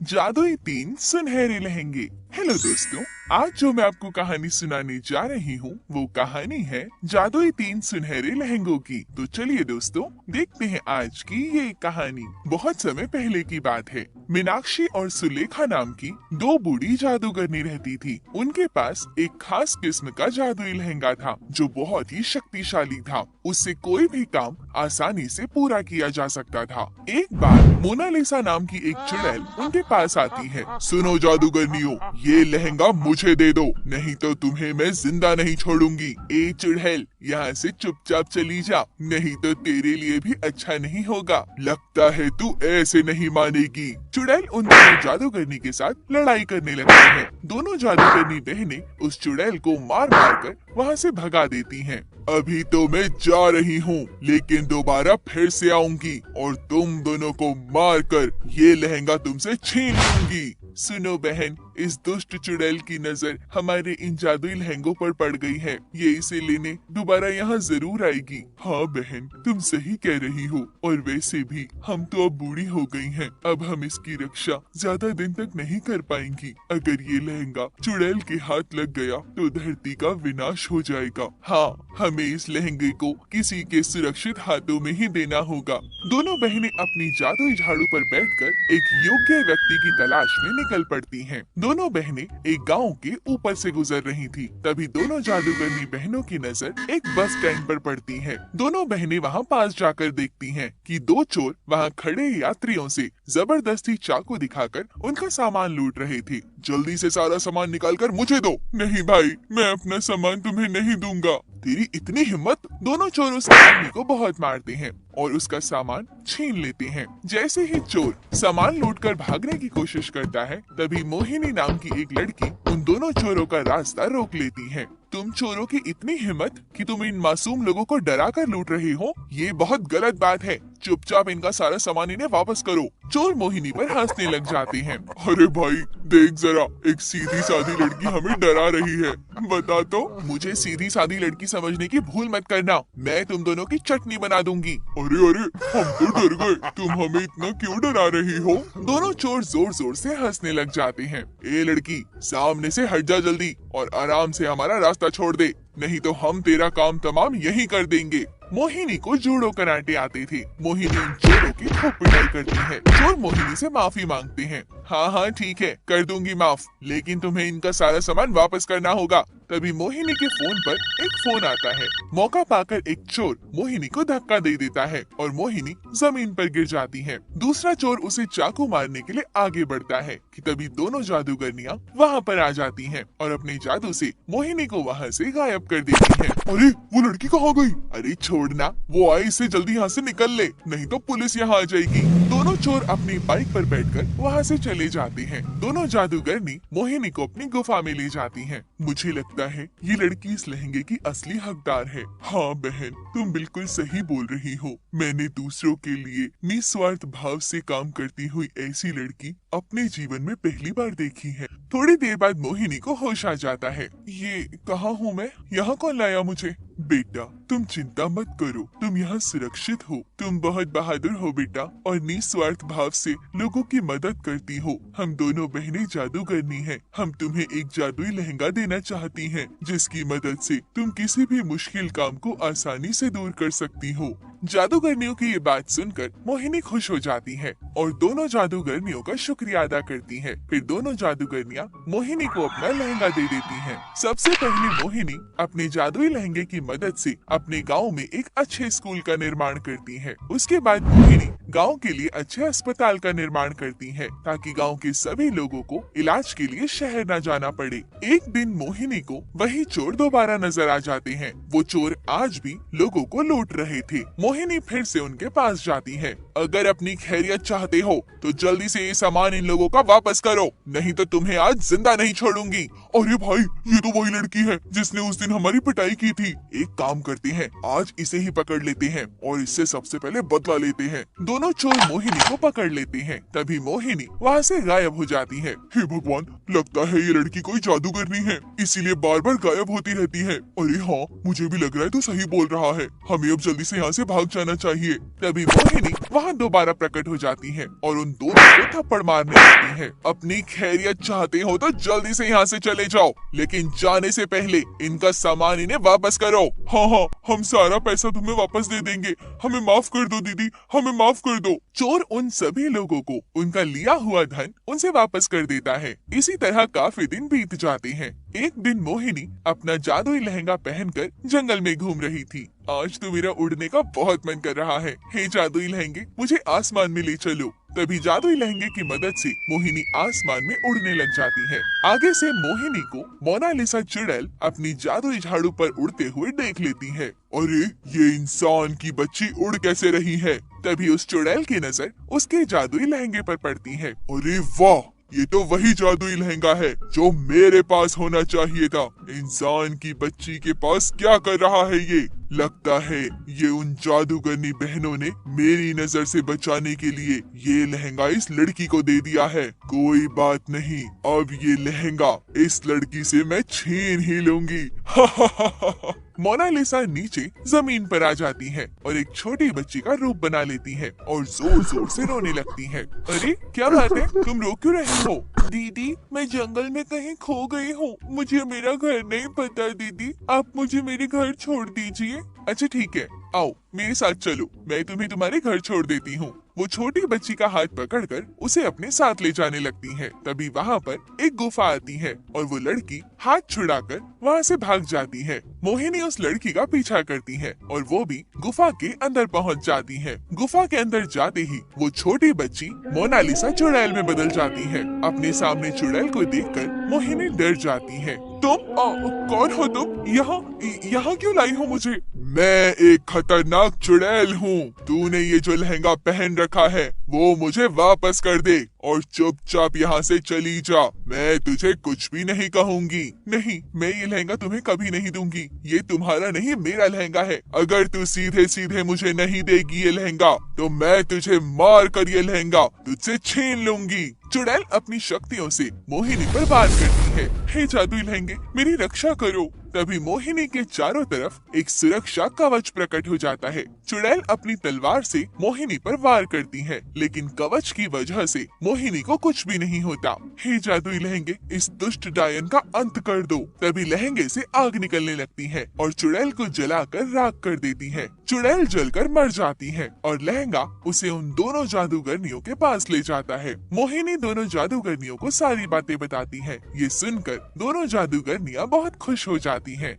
जादुई तीन सुनहरे लहंगे। हेलो दोस्तों, आज जो मैं आपको कहानी सुनाने जा रही हूँ वो कहानी है जादुई तीन सुनहरे लहंगों की। तो चलिए दोस्तों, देखते हैं आज की ये कहानी। बहुत समय पहले की बात है। मीनाक्षी और सुलेखा नाम की दो बूढ़ी जादूगरनी रहती थी। उनके पास एक खास किस्म का जादुई लहंगा था जो बहुत ही शक्तिशाली था। उससे कोई भी काम आसानी से पूरा किया जा सकता था। एक बार मोनालिसा नाम की एक चुड़ैल उनके पास आती है। सुनो जादूगरनियों, ये लहंगा मुझे दे दो, नहीं तो तुम्हें मैं जिंदा नहीं छोड़ूंगी। ए चुड़ैल, यहाँ से चुपचाप चली जा, नहीं तो तेरे लिए भी अच्छा नहीं होगा। लगता है तू ऐसे नहीं मानेगी। चुड़ैल उन दोनों जादूगरनी के साथ लड़ाई करने लगती है। दोनों जादूगरनी बहनें उस चुड़ैल को मार मार कर वहाँ से भगा देती हैं। अभी तो मैं जा रही हूँ, लेकिन दोबारा फिर से आऊंगी और तुम दोनों को मार कर ये लहंगा तुमसे छीन लूंगी। सुनो बहन, इस दुष्ट चुड़ैल की नजर हमारे इन जादुई लहंगों पर पड़ गई है। ये इसे लेने दोबारा यहाँ जरूर आएगी। हाँ बहन, तुम सही कह रही हो। और वैसे भी हम तो अब बूढ़ी हो गई हैं। अब हम इसकी रक्षा ज्यादा दिन तक नहीं कर पाएंगी। अगर ये लहंगा चुड़ैल के हाथ लग गया तो धरती का विनाश हो जाएगा। हाँ, हमें इस लहंगे को किसी के सुरक्षित हाथों में ही देना होगा। दोनों बहनें अपनी जादुई झाड़ू पर बैठकर एक योग्य व्यक्ति की तलाश में निकल पड़ती हैं। दोनों बहनें एक गांव के ऊपर से गुजर रही थी। तभी दोनों जादूगरनी बहनों की नजर एक बस स्टैंड पर पड़ती है। दोनों बहनें वहां पास जाकर देखती हैं कि दो चोर वहां खड़े यात्रियों से जबरदस्ती चाकू दिखाकर उनका सामान लूट रहे थे। जल्दी से सारा सामान निकाल कर मुझे दो। नहीं भाई, मैं अपना सामान तुम्हें नहीं दूंगा। तेरी इतनी हिम्मत। दोनों चोर उस आदमी को बहुत मारते हैं और उसका सामान छीन लेते हैं। जैसे ही चोर सामान लूटकर भागने की कोशिश करता है, तभी मोहिनी नाम की एक लड़की उन दोनों चोरों का रास्ता रोक लेती है। तुम चोरों की इतनी हिम्मत कि तुम इन मासूम लोगों को डरा कर लूट रहे हो, ये बहुत गलत बात है। चुपचाप इनका सारा सामान इन्हें वापस करो। चोर मोहिनी पर हंसने लग जाते हैं। अरे भाई, देख जरा, एक सीधी सादी लड़की हमें डरा रही है। बता तो, मुझे सीधी सादी लड़की समझने की भूल मत करना। मैं तुम दोनों की चटनी बना दूंगी। अरे अरे, हम तो डर गए। तुम हमें इतना क्यों डरा रही हो? दोनों चोर जोर जोर से हंसने लग जाते हैं। ए लड़की, सामने से हट जा जल्दी और आराम से हमारा रास्ता छोड़ दे, नहीं तो हम तेरा काम तमाम यही कर देंगे। मोहिनी को जूडो कराटे आते थे। मोहिनी उन चोरों की खूब पिटाई करती है। चोर मोहिनी से माफी मांगते हैं। हाँ हाँ ठीक है, कर दूंगी माफ, लेकिन तुम्हें इनका सारा सामान वापस करना होगा। तभी मोहिनी के फोन पर एक फोन आता है। मौका पाकर एक चोर मोहिनी को धक्का दे देता है और मोहिनी जमीन पर गिर जाती है। दूसरा चोर उसे चाकू मारने के लिए आगे बढ़ता है कि तभी दोनों जादूगरनियां वहाँ पर आ जाती हैं और अपने जादू से मोहिनी को वहाँ से गायब कर देती हैं। अरे, वो लड़की कहाँ गई? अरे छोड़ना, वो आई, इससे जल्दी यहाँ से निकल ले, नहीं तो पुलिस यहाँ आ जाएगी। दोनों चोर अपनी बाइक पर बैठकर वहाँ से चले जाते हैं। दोनों जादूगरनी मोहिनी को अपनी गुफा में ले जाती हैं। मुझे लगता है ये लड़की इस लहंगे की असली हकदार है। हाँ बहन, तुम बिल्कुल सही बोल रही हो। मैंने दूसरों के लिए निस्वार्थ भाव से काम करती हुई ऐसी लड़की अपने जीवन में पहली बार देखी है। थोड़ी देर बाद मोहिनी को होश आ जाता है। ये कहाँ हूँ मैं? यहाँ कौन लाया मुझे? बेटा, तुम चिंता मत करो, तुम यहाँ सुरक्षित हो। तुम बहुत बहादुर हो बेटा और निस्वार्थ भाव से लोगों की मदद करती हो। हम दोनों बहनें जादूगरनी हैं। हम तुम्हें एक जादुई लहंगा देना चाहती हैं, जिसकी मदद से तुम किसी भी मुश्किल काम को आसानी से दूर कर सकती हो। जादूगरनियों की ये बात सुनकर मोहिनी खुश हो जाती है और दोनों जादूगरनियों का शुक्रिया अदा करती है। फिर दोनों जादूगरनियां मोहिनी को अपना लहंगा दे देती हैं। सबसे पहले मोहिनी अपने जादुई लहंगे की मदद से अपने गांव में एक अच्छे स्कूल का निर्माण करती है। उसके बाद मोहिनी गांव के लिए अच्छे अस्पताल का निर्माण करती है, ताकि गांव के सभी लोगों को इलाज के लिए शहर न जाना पड़े। एक दिन मोहिनी को वही चोर दोबारा नजर आ जाते हैं। वो चोर आज भी लोगों को लूट रहे थे। मोहिनी फिर से उनके पास जाती है। अगर अपनी खैरियत चाहते हो तो जल्दी से ये सामान इन लोगों का वापस करो, नहीं तो तुम्हें आज जिंदा नहीं छोड़ूंगी। अरे भाई, ये तो वही लड़की है जिसने उस दिन हमारी पिटाई की थी। एक काम करते हैं, आज इसे ही पकड़ लेते हैं और इससे सबसे पहले बदला लेते हैं। दोनों चोर मोहिनी को पकड़ लेते हैं। तभी मोहिनी वहाँ से गायब हो जाती है। हे भगवान, लगता है ये लड़की कोई जादूगरनी है, इसीलिए बार बार गायब होती रहती है। अरे हाँ, मुझे भी लग रहा है तो सही बोल रहा है। हमें अब जल्दी से यहाँ से भाग भाग जाना चाहिए। तभी मोहिनी वहाँ दोबारा प्रकट हो जाती है और उन दोनों को थप्पड़ मारने लगती है। अपनी खैरियत चाहते हो तो जल्दी से यहाँ से चले जाओ, लेकिन जाने से पहले इनका सामान इन्हें वापस करो। हाँ हाँ, हम सारा पैसा तुम्हें वापस दे देंगे, हमें माफ कर दो दीदी, हमें माफ कर दो। चोर उन सभी लोगों को उनका लिया हुआ धन उनसे वापस कर देता है। इसी तरह काफी दिन बीत जाते हैं। एक दिन मोहिनी अपना जादुई लहंगा पहनकर जंगल में घूम रही थी। आज तो मेरा उड़ने का बहुत मन कर रहा है। हे जादुई लहंगे, मुझे आसमान में ले चलो। तभी जादुई लहंगे की मदद से मोहिनी आसमान में उड़ने लग जाती है। आगे से मोहिनी को मोनालिसा चुड़ैल अपनी जादुई झाड़ू पर उड़ते हुए देख लेती है। अरे, ये इंसान की बच्ची उड़ कैसे रही है? तभी उस चुड़ैल की नजर उसके जादुई लहंगे पर पड़ती है। अरे वाह, ये तो वही जादुई लहंगा है जो मेरे पास होना चाहिए था। इंसान की बच्ची के पास क्या कर रहा है ये? लगता है ये उन जादूगरनी बहनों ने मेरी नजर से बचाने के लिए ये लहंगा इस लड़की को दे दिया है। कोई बात नहीं, अब ये लहंगा इस लड़की से मैं छीन ही लूंगी। मोनालिसा नीचे जमीन पर आ जाती है और एक छोटी बच्ची का रूप बना लेती है और जोर जोर से रोने लगती है। अरे क्या बात है, तुम रो क्यों रही हो? दीदी, मैं जंगल में कहीं खो गई हूँ, मुझे मेरा घर नहीं पता दीदी, आप मुझे मेरे घर छोड़ दीजिए। अच्छा ठीक है, आओ मेरे साथ चलो, मैं तुम्हें तुम्हारे घर छोड़ देती हूँ। वो छोटी बच्ची का हाथ पकड़कर उसे अपने साथ ले जाने लगती है। तभी वहाँ पर एक गुफा आती है और वो लड़की हाथ छुड़ाकर वहाँ से भाग जाती है। मोहिनी उस लड़की का पीछा करती है और वो भी गुफा के अंदर पहुँच जाती है। गुफा के अंदर जाते ही वो छोटी बच्ची मोनालिसा चुड़ैल में बदल जाती है। अपने सामने चुड़ैल को देखकर मोहिनी डर जाती है। तुम कौन हो तुम? यहाँ क्यों लाई हो मुझे? मैं एक खतरनाक चुड़ैल हूँ। तूने ये जो लहंगा पहन रखा है वो मुझे वापस कर दे और चुपचाप यहाँ से चली जा। मैं तुझे कुछ भी नहीं कहूँगी। नहीं, मैं ये लहंगा तुम्हें कभी नहीं दूंगी। ये तुम्हारा नहीं, मेरा लहंगा है। अगर तू सीधे सीधे मुझे नहीं देगी ये लहंगा तो मैं तुझे मार कर ये लहंगा तुझसे छीन लूंगी। चुड़ैल अपनी शक्तियों से मोहिनी पर वार करती है। हे जादुई लहंगे, मेरी रक्षा करो। तभी मोहिनी के चारों तरफ एक सुरक्षा कवच प्रकट हो जाता है। चुड़ैल अपनी तलवार से मोहिनी पर वार करती है, लेकिन कवच की वजह से मोहिनी को कुछ भी नहीं होता। हे जादुई लहंगे, इस दुष्ट डायन का अंत कर दो। तभी लहंगे से आग निकलने लगती है और चुड़ैल को जलाकर राख कर देती है। चुड़ैल जलकर मर जाती है और लहंगा उसे उन दोनों जादूगरनियों के पास ले जाता है। मोहिनी दोनों जादूगरनियों को सारी बातें बताती है। ये सुनकर दोनों जादूगरनियां बहुत खुश हो जाती हैं।